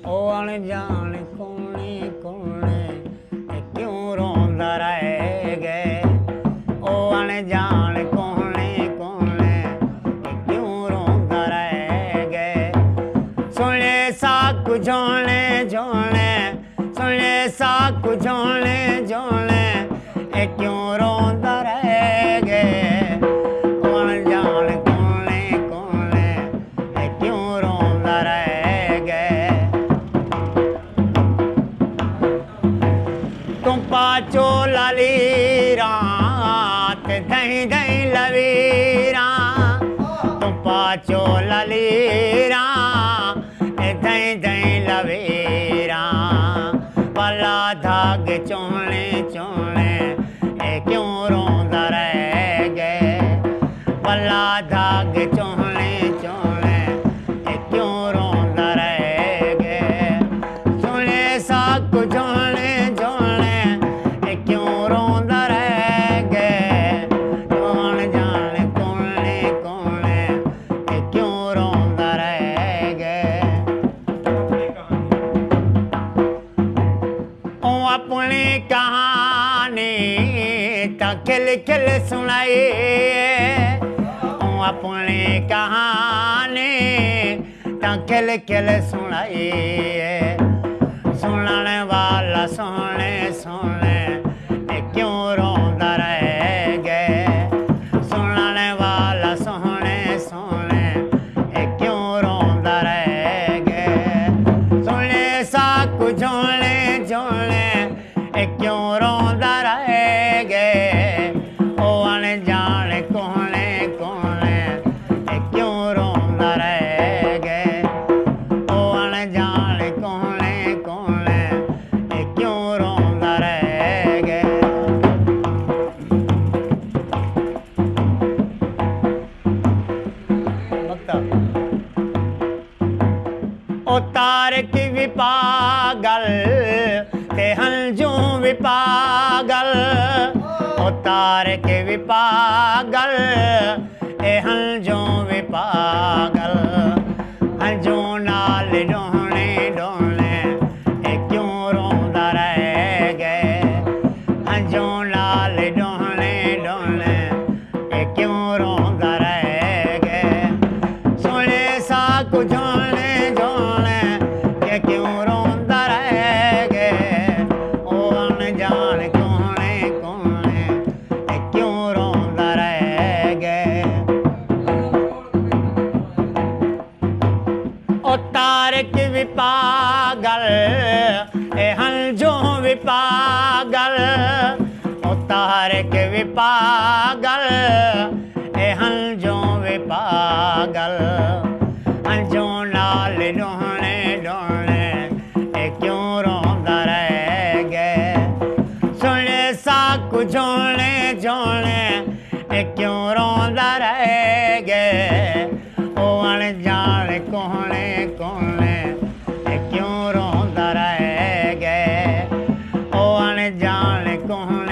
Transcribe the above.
ओ अनजान कोने कोने क्यों रोंदा रह गए। ओ अनजान कोने कोने क्यों रोंदा रह गए। सुने साकु जोने जोने सुने साकु जोने जोने क्यों रोंदा रह गए। ओ अनजान कोने कोने क्यों रोंदा रह गए। तुम पाचो ललीरा ते दही दही लवीरा। तुम पाचो ललीरा ते दही दही लवीरा। पला धाग चोने चोने क्यों रोंदा रह गए। पला धाग चोने चोने क्यों रोंदा रह गए। सुने साकु जोने जोने क्यों रोंदा रह गए। कौन जाने कोने कोने क्यों रोंदा रह गए। ओ अपनी कहानी ता खिल खिल सुनाई। ओ अपनी कहानी ता खिल खिल सुनाई। सुनने वाला सोने सोने क्यों रोंदा रह गए। सुनने वाला सोने सोने क्यों रोंदा रह गए। सुने साकु जोने जोने क्यों रोंदा रह गए। ओ अनजान कोने कोने क्यों रोंदा रह गए। ओ अनजान कोने कोने क्यों रोंदा रह गए। ओ तारक भी पागल ते हंजू भी पागल। ओ तारक भी पागल ते हंजू भी पागल। हंजू नाल डोने डोने क्यों रोंदा रह गए। हंजू नाल डोने डोने क्यों रोंदा रह गए। सुने साकु जोने जोने क्यों रोंदा रह गए। ओ अनजान कोने कोने क्यों रोंदा रह गए। ओ तारक भी पागल हंजू भी पागल। ओ तारक भी पागल हंजू भी पागल। हंजू नाल डोने डोने क्यों रोंदा रह गए। सुने साकु जोने जोने क्यों रोंदा रह गए। ओ अनजान कोने कोने क्यों रोंदा रह गए। ओ अनजान कोने